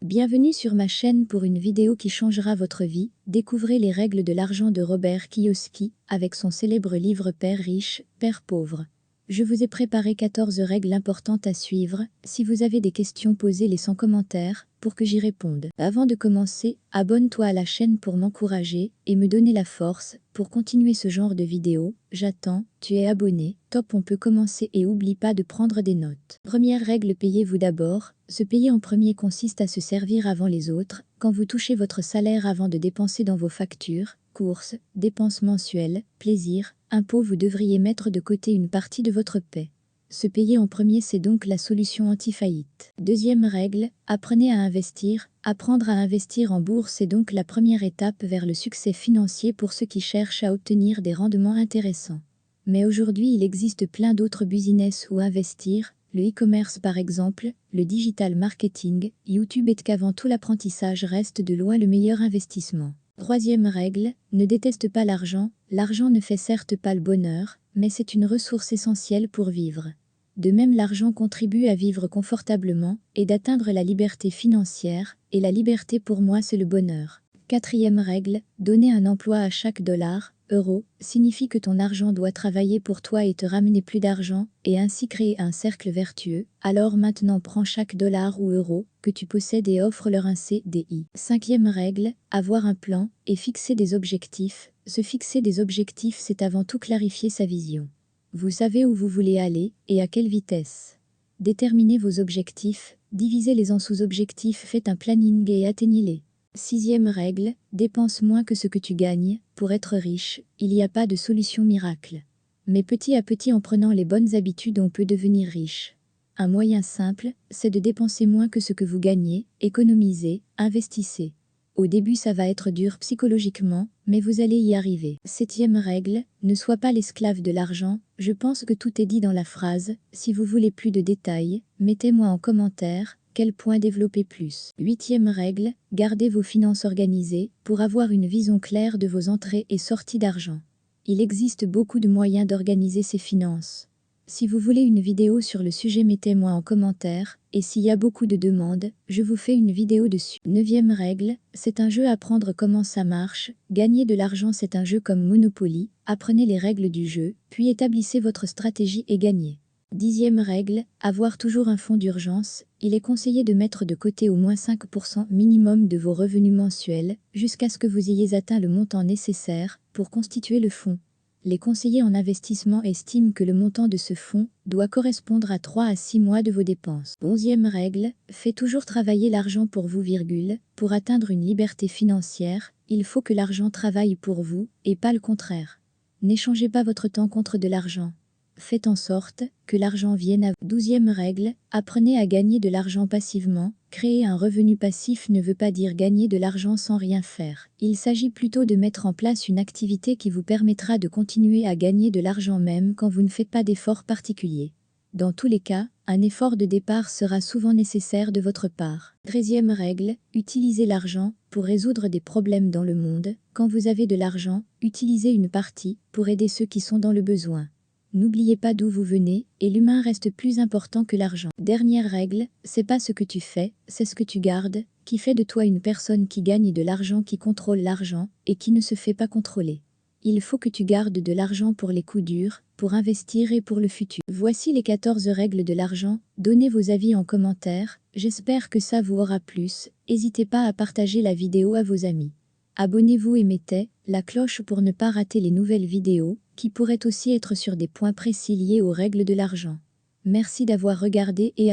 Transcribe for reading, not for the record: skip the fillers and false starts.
Bienvenue sur ma chaîne pour une vidéo qui changera votre vie. Découvrez les règles de l'argent de Robert Kiyosaki avec son célèbre livre Père riche, Père pauvre. Je vous ai préparé 14 règles importantes à suivre. Si vous avez des questions, posez-les sans commentaire pour que j'y réponde. Avant de commencer, abonne-toi à la chaîne pour m'encourager et me donner la force pour continuer ce genre de vidéos. J'attends, tu es abonné, top, on peut commencer et oublie pas de prendre des notes. Première règle, payez-vous d'abord. Se payer en premier consiste à se servir avant les autres. Quand vous touchez votre salaire avant de dépenser dans vos factures, courses, dépenses mensuelles, plaisirs, impôts, vous devriez mettre de côté une partie de votre paie. Se payer en premier, c'est donc la solution anti-faillite. Deuxième règle, apprenez à investir. Apprendre à investir en bourse est donc la première étape vers le succès financier pour ceux qui cherchent à obtenir des rendements intéressants. Mais aujourd'hui, il existe plein d'autres business où investir, le e-commerce par exemple, le digital marketing, YouTube, et qu'avant tout l'apprentissage reste de loin le meilleur investissement. Troisième règle, ne déteste pas l'argent. L'argent ne fait certes pas le bonheur, mais c'est une ressource essentielle pour vivre. De même, l'argent contribue à vivre confortablement et d'atteindre la liberté financière, et la liberté pour moi c'est le bonheur. Quatrième règle, donner un emploi à chaque dollar, euro, signifie que ton argent doit travailler pour toi et te ramener plus d'argent, et ainsi créer un cercle vertueux. Alors maintenant prends chaque dollar ou euro que tu possèdes et offre-leur un CDI. Cinquième règle, avoir un plan et fixer des objectifs. Se fixer des objectifs, c'est avant tout clarifier sa vision. Vous savez où vous voulez aller et à quelle vitesse. Déterminez vos objectifs, divisez-les en sous-objectifs, faites un planning et atteignez-les. Sixième règle, dépense moins que ce que tu gagnes. Pour être riche, il n'y a pas de solution miracle. Mais petit à petit, en prenant les bonnes habitudes, on peut devenir riche. Un moyen simple, c'est de dépenser moins que ce que vous gagnez, économisez, investissez. Au début, ça va être dur psychologiquement, mais vous allez y arriver. Septième règle, ne sois pas l'esclave de l'argent. Je pense que tout est dit dans la phrase. Si vous voulez plus de détails, mettez-moi en commentaire quel point développer plus. Huitième règle, gardez vos finances organisées pour avoir une vision claire de vos entrées et sorties d'argent. Il existe beaucoup de moyens d'organiser ses finances. Si vous voulez une vidéo sur le sujet, mettez-moi en commentaire, et s'il y a beaucoup de demandes, je vous fais une vidéo dessus. Neuvième règle, c'est un jeu, apprendre comment ça marche. Gagner de l'argent, c'est un jeu comme Monopoly. Apprenez les règles du jeu, puis établissez votre stratégie et gagnez. Dixième règle, avoir toujours un fonds d'urgence. Il est conseillé de mettre de côté au moins 5% minimum de vos revenus mensuels, jusqu'à ce que vous ayez atteint le montant nécessaire pour constituer le fonds. Les conseillers en investissement estiment que le montant de ce fonds doit correspondre à 3 à 6 mois de vos dépenses. Onzième règle, faites toujours travailler l'argent pour vous, virgule. Pour atteindre une liberté financière, il faut que l'argent travaille pour vous, et pas le contraire. N'échangez pas votre temps contre de l'argent. Faites en sorte que l'argent vienne à vous. Douzième règle, apprenez à gagner de l'argent passivement. Créer un revenu passif ne veut pas dire gagner de l'argent sans rien faire. Il s'agit plutôt de mettre en place une activité qui vous permettra de continuer à gagner de l'argent même quand vous ne faites pas d'efforts particuliers. Dans tous les cas, un effort de départ sera souvent nécessaire de votre part. 13e règle, utilisez l'argent pour résoudre des problèmes dans le monde. Quand vous avez de l'argent, utilisez une partie pour aider ceux qui sont dans le besoin. N'oubliez pas d'où vous venez, et l'humain reste plus important que l'argent. Dernière règle, c'est pas ce que tu fais, c'est ce que tu gardes, qui fait de toi une personne qui gagne de l'argent, qui contrôle l'argent, et qui ne se fait pas contrôler. Il faut que tu gardes de l'argent pour les coups durs, pour investir et pour le futur. Voici les 14 règles de l'argent. Donnez vos avis en commentaire, j'espère que ça vous aura plu. N'hésitez pas à partager la vidéo à vos amis. Abonnez-vous et mettez la cloche pour ne pas rater les nouvelles vidéos, qui pourraient aussi être sur des points précis liés aux règles de l'argent. Merci d'avoir regardé et